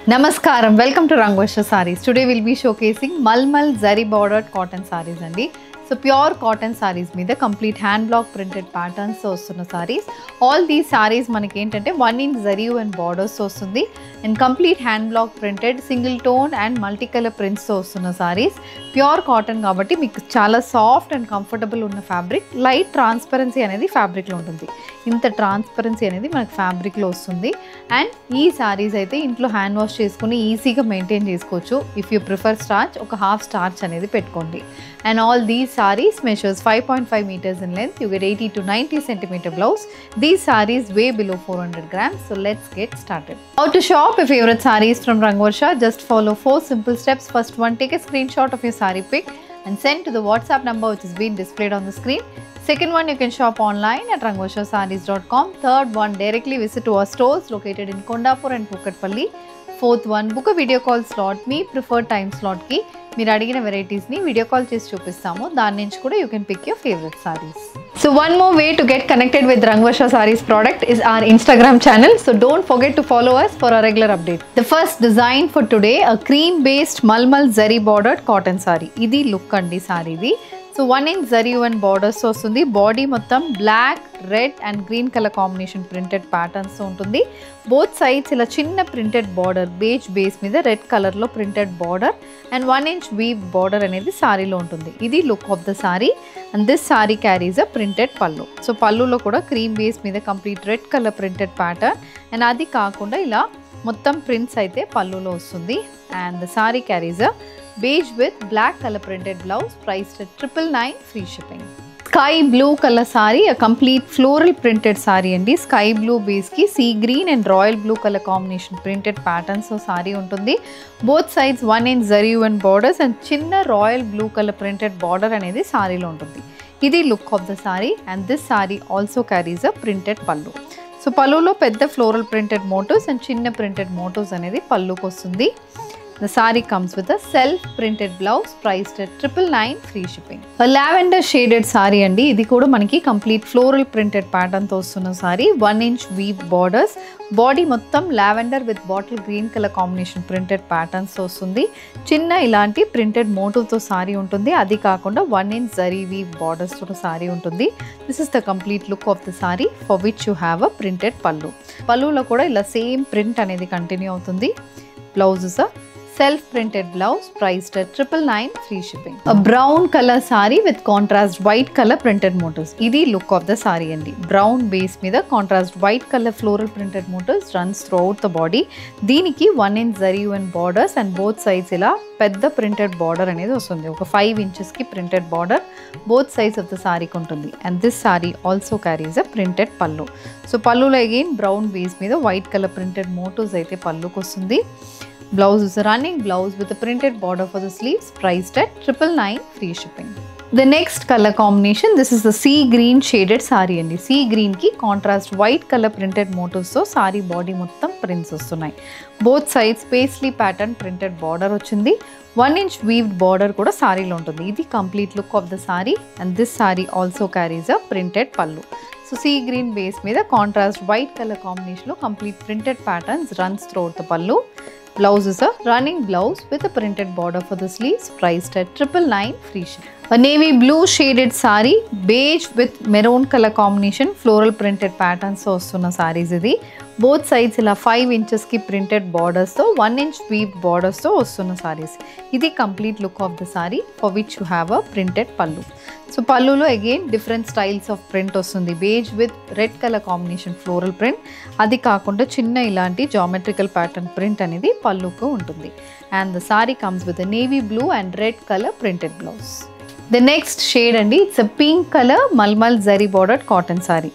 Namaskaram, welcome to Rangvarsha Sarees. Today we'll be showcasing Malmal Zari bordered cotton sarees andi. So pure cotton sarees meeda complete hand block printed patterns తో వస్తున్న sarees. All these sarees మనకి ఏంటంటే 1 inch zari and borders తో వస్తుంది and complete hand block printed single tone and multicolor prints తో వస్తున్న sarees. Pure cotton కాబట్టి మీకు చాలా సాఫ్ట్ అండ్ కంఫర్టబుల్ ఉన్న ఫ్యాబ్రిక్, లైట్ ట్రాన్స్పరెన్సీ అనేది ఫ్యాబ్రిక్లో ఉంటుంది. ఇంత ట్రాన్స్పరెన్సీ అనేది మనకు ఫ్యాబ్రిక్లో వస్తుంది. అండ్ ఈ సారీస్ అయితే ఇంట్లో హ్యాండ్ వాష్ చేసుకుని ఈజీగా మెయింటైన్ చేసుకోవచ్చు. ఇఫ్ యూ ప్రిఫర్ స్టార్చ్, ఒక హాఫ్ స్టార్చ్ అనేది పెట్టుకోండి. And all these sarees measures 5.5 meters in length. You get 80 to 90 centimeter blouse. These sarees weigh below 400 grams. So let's get started. How to shop your favorite sarees from Rangvarsha? Just follow 4 simple steps. First one, take a screenshot of your saree pic and send to the WhatsApp number which is being displayed on the screen. Second one, you can shop online at rangvarshasarees.com. Third one, directly visit to our stores located in Kondapur and Kukatpalli. Fourth one, book a video call slot. Me preferred time slot ki మీరు అడిగిన వెరైటీస్ని video call చేసి చూపిస్తాము. దాని నుంచి కూడా you can pick your favourite sarees. So one more way to get connected with Rangvarsha Sarees product is our Instagram channel. So don't forget to follow us for a regular update. The first design for today, a cream based Malmal Zari bordered cotton saree. ఇది look అండి సారీది. So 1 inch zari and borders వస్తుంది. Body మొత్తం black, red and green colour combination printed patterns ఉంటుంది. Both sides ఇలా చిన్న printed border, beige base మీద red కలర్లో printed border and 1 inch weave border అనేది సారీలో ఉంటుంది. ఇది look of the sorry and this sari carries a printed pallu. So పళ్ళులో కూడా క్రీమ్ బేస్ మీద complete red colour printed pattern and అది కాకుండా ఇలా మొత్తం ప్రింట్స్ అయితే పళ్ళులో వస్తుంది. And the sorry carries a beige with black color printed blouse, priced at 999, free shipping. Sky blue color saree, a complete floral printed saree andi. Sky blue base ki sea green and royal blue color combination printed patterns so saree untundi. Both sides 1 inch zari and borders and chinna royal blue color printed border anedi saree lo untundi. Idi look of the saree and this saree also carries a printed pallu. So pallu lo pedda floral printed motifs and chinna printed motifs anedi pallu ku vastundi. The saree comes with a self-printed blouse, priced at 999, free shipping. A lavender shaded saree andi. Idi kuda manaki complete floral printed pattern tho vastunna saree. 1 inch weave borders. Body mottam lavender with bottle green color combination printed patterns tho vastundi. Chinna ilanti printed motif tho saree untundi. Adi kaakunda 1 inch zari weave borders tho saree untundi. This is the complete look of the saree for which you have a printed pallu. Pallu lo kuda ila same print anedi continue avutundi. Blouse is a self-printed blouse, priced at 999, free shipping. A brown color saree with contrast white color printed motifs. Idi look of the saree andi. Brown base mida contrast white color floral printed motifs runs throughout the body. Deeniki 1 inch zari and borders and both sides ila pedda printed border anedi vastundi. Oka 5 inches ki printed border both sides of the saree kuntundi. And this saree also carries a printed pallu. So pallu lo again brown base mida white color printed motifs aithe pallu ku vastundi. Blouse is a running blouse with a printed border for the sleeves, priced at 999, free shipping. The next color combination, this is the sea green shaded saree andi. Sea green ki contrast white color printed motifs so saree body mottam prints vastunnai. Both sides paisley pattern printed border ochindi. 1 inch weaved border kuda saree lo untundi. Idi complete look of the saree and this saree also carries a printed pallu. So sea green base mida contrast white color combination lo complete printed patterns runs throughout the pallu. Blouse is a running blouse with a printed border for the sleeves, priced at 999, free shipping. A navy blue shaded saree, beige with maroon color combination, floral printed patterns so vastuna sarees idi. Both sides ila 5 inches ki printed borders so 1 inch weaved borders so vastuna sarees. Idi complete look of the saree for which you have a printed pallu. So pallu lo again different styles of print vastundi. Beige with red color combination floral print. Adi kaakunda chinna ilanti geometrical pattern print anedi pallu ku untundi. And the saree comes with a navy blue and red color printed blouse. The next shade andi, it's a pink color Malmal Zari bordered cotton saree.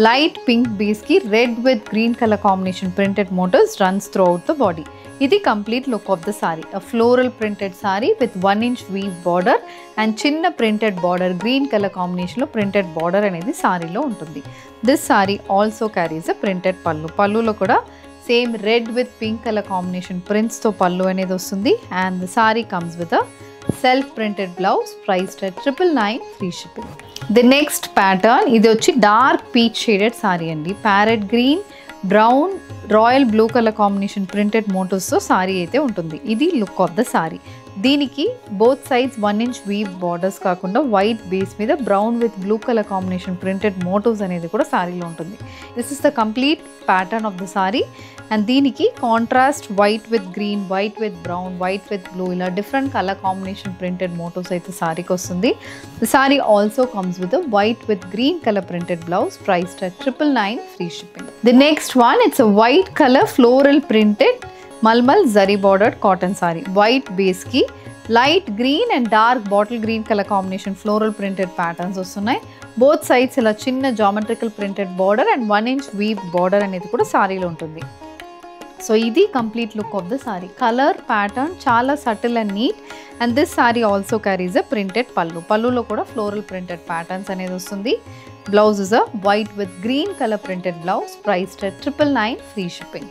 Light pink base ki red with green color combination printed motifs runs throughout the body. Idi complete look of the saree. A floral printed saree with 1 inch weave border and chinna printed border green color combination lo printed border anedi saree lo untundi. This saree also carries a printed pallu. Pallu lo kuda same red with pink color combination prints tho pallu anedi vastundi and the saree comes with a self-printed blouse, priced at 999, free shipping. The next pattern, ఇది వచ్చి dark peach shaded saree అండి. Parrot green, brown royal blue colour combination printed మోటివ్స్తో సారీ అయితే ఉంటుంది. ఇది look of the sari. దీనికి both sides 1 inch weave borders కాకుండా white base మీద brown with blue colour combination printed motifs అనేది కూడా సారీలో ఉంటుంది. This is the complete pattern of the sorry. And దీనికి contrast white with green, white with brown, white with blue ఇలా different colour combination printed motifs అయితే సారీకి వస్తుంది. The sorry also comes with white with green colour printed blouse, priced at 999 free shipping. The next one, it's a white colour floral printed mulmul zari bordered cotton sari. White base కి light green and dark bottle green colour combination floral printed patterns వస్తున్నాయి. Both sides ఇలా చిన్న geometrical printed border and 1 inch weave border అనేది కూడా సారీలో ఉంటుంది. So ఇది complete look of the sari. Colour pattern చాలా subtle and neat. And this sorry also carries a printed pallu. పళ్ళులో కూడా ఫ్లోరల్ ప్రింటెడ్ ప్యాటర్న్స్ అనేది వస్తుంది. Blouse is a white with green colour printed blouse, priced at 999 free shipping.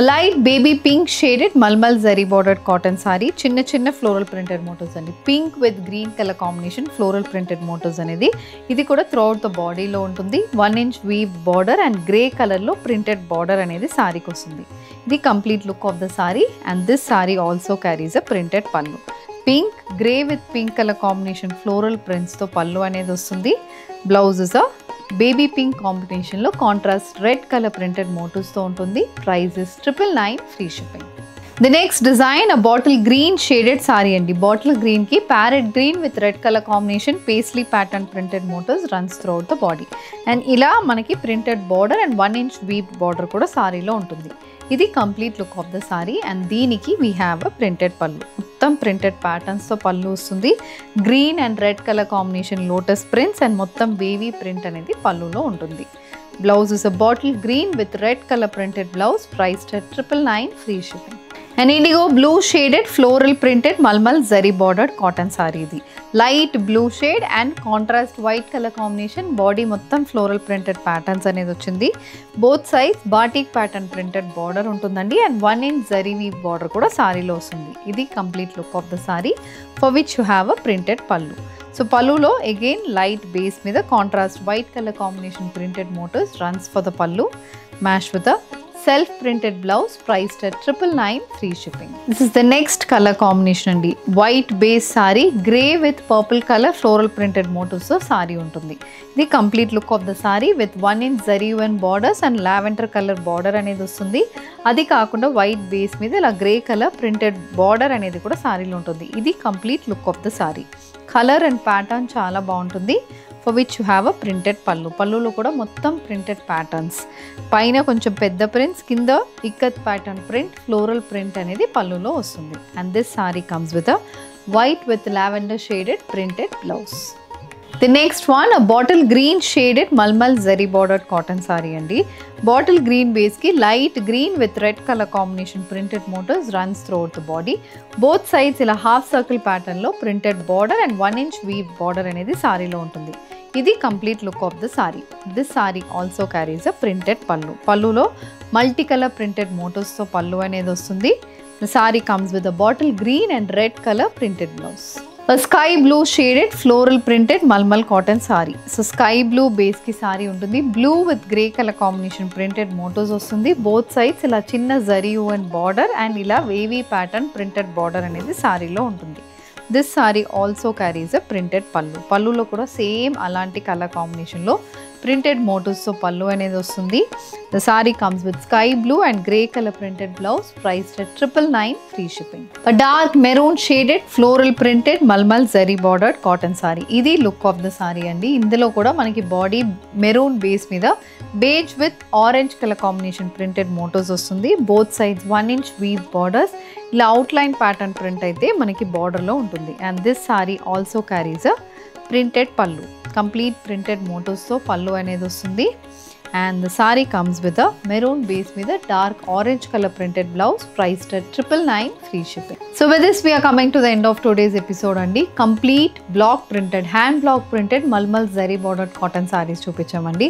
Light baby pink shaded malmal zari bordered cotton saree. చిన్న చిన్న floral printed motifs అండి. Pink with green colour combination floral printed motifs అనేది ఇది కూడా throughout the బాడీలో ఉంటుంది. 1 inch weave border and grey కలర్లో printed border అనేది సారీకి వస్తుంది. ఇది complete look of the sorry. And this sorry also carries a printed pallu. Pink grey with pink colour combination floral ప్రింట్స్తో పళ్ళు అనేది వస్తుంది. Blouse is a baby pink కాంబినేషన్లో contrast red colour printed మోటివ్స్తో ఉంటుంది. Price is 999 free shipping. The next design, a bottle green shaded sari అండి. Bottle గ్రీన్కి parrot green with red colour combination paisley pattern printed motifs runs throughout the body. And ఇలా మనకి printed border and 1 inch weave border కూడా సారీలో ఉంటుంది. ఇది complete look of the sorry. And దీనికి we have a printed pallu. మొత్తం printed ప్యాటర్న్స్తో పళ్ళు వస్తుంది. Green and red colour combination lotus prints and మొత్తం వేవీ ప్రింట్ అనేది పళ్ళులో ఉంటుంది. Blouse is a bottle green with red colour printed blouse, priced at 999 free shipping. And indigo blue shaded floral printed mulmul zari bordered cotton sari. ఇది light blue shade and contrast white colour combination. Body మొత్తం floral printed patterns అనేది వచ్చింది. Both sides batik pattern printed border ఉంటుందండి. And 1 inch zari weave border కూడా సారీలో వస్తుంది. ఇది complete look of the sari, for which you have a printed pallu. So పళ్ళులో again light base మీద contrast white colour combination printed motifs runs for the pallu, match with a self printed blouse, priced at 999 free shipping. This is the next colour combination అండి. White base sorry, grey with purple colour floral printed motifs sari ఉంటుంది. ఇది complete look of the sari with 1 inch zari one borders and lavender colour border అనేది వస్తుంది. అది కాకుండా white base మీద ఇలా grey colour printed border అనేది కూడా సారీలో ఉంటుంది. ఇది complete look of the sari. Colour and pattern చాలా బాగుంటుంది, for which you have a printed pallu. పళ్ళులో కూడా మొత్తం ప్రింటెడ్ ప్యాటర్న్స్. పైన కొంచెం పెద్ద ప్రింట్స్, కింద ikat pattern print, floral print అనేది పళ్ళులో వస్తుంది. And this sari comes with a white with lavender shaded printed blouse. The next one, a bottle green shaded malmal zari bordered cotton sari అండి. బాటిల్ గ్రీన్ బేస్కి light green with red colour combination printed motifs runs throughout the body. Both sides ఇలా half circle ప్యాటర్న్లో printed border and 1 inch weave border అనేది సారీలో ఉంటుంది. ఇది complete look of the saree. This sorry also carries a printed pallu. పళ్ళులో multi colour printed మోటివ్స్తో పళ్ళు అనేది వస్తుంది. The sorry comes with a bottle green and red colour printed blouse. Sky blue shaded floral printed malmal cotton saree. So sky blue base కి saree ఉంటుంది. Blue with grey colour combination printed motifs వస్తుంది. Both sides ఇలా చిన్న zari and border and ఇలా wavy pattern printed border అనేది సారీలో ఉంటుంది. This sorry also carries a printed pallu. పళ్ళులో కూడా సేమ్ అలాంటి కలర్ కాంబినేషన్లో ప్రింటెడ్ మోటివ్స్తో పళ్ళు అనేది వస్తుంది. The sorry comes with sky blue and grey colour printed blouse, priced at 999 free shipping. Dark maroon shaded floral printed mulmul zari bordered cotton sari. ఇది look of the sari అండి. ఇందులో కూడా మనకి బాడీ మెరూన్ బేస్ మీద beige with orange colour combination printed motifs వస్తుంది. Both sides 1 inch weave borders, ఇలా outline pattern print అయితే మనకి బార్డర్లో ఉంటుంది. And this sorry also carries a printed పళ్ళు. కంప్లీట్ ప్రింటెడ్ మోటివ్స్తో పళ్ళు అనేది వస్తుంది. and the saree comes with a maroon base with a dark orange color printed blouse, priced at 999 free shipping. So with this we are coming to the end of today's episode andi. Complete block printed, hand block printed malmal zari bordered cotton sarees చూపించామండి.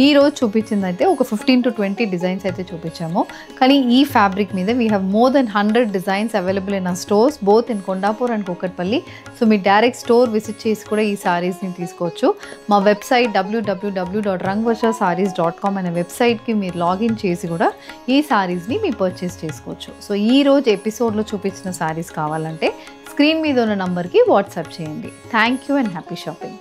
ఈ రోజు చూపించిందైతే ఒక 15 to 20 designs అయితే చూపించాము. కానీ ఈ fabric మీద we have more than 100 designs available in our stores both in Kondapur and Kokatpalli. So me direct store visit చేసి కూడా ఈ సారీస్ని తీసుకోవచ్చు. మా వెబ్సైట్ www.rangvarshasarees.com @rangoshassarees.com అనే వెబ్సైట్కి మీరు లాగిన్ చేసి కూడా ఈ సారీస్ని మీరు పర్చేస్ చేసుకోవచ్చు. సో ఈరోజు ఎపిసోడ్లో చూపించిన సారీస్ కావాలంటే స్క్రీన్ మీద ఉన్న నంబర్కి వాట్సాప్ చేయండి. Thank you and happy shopping.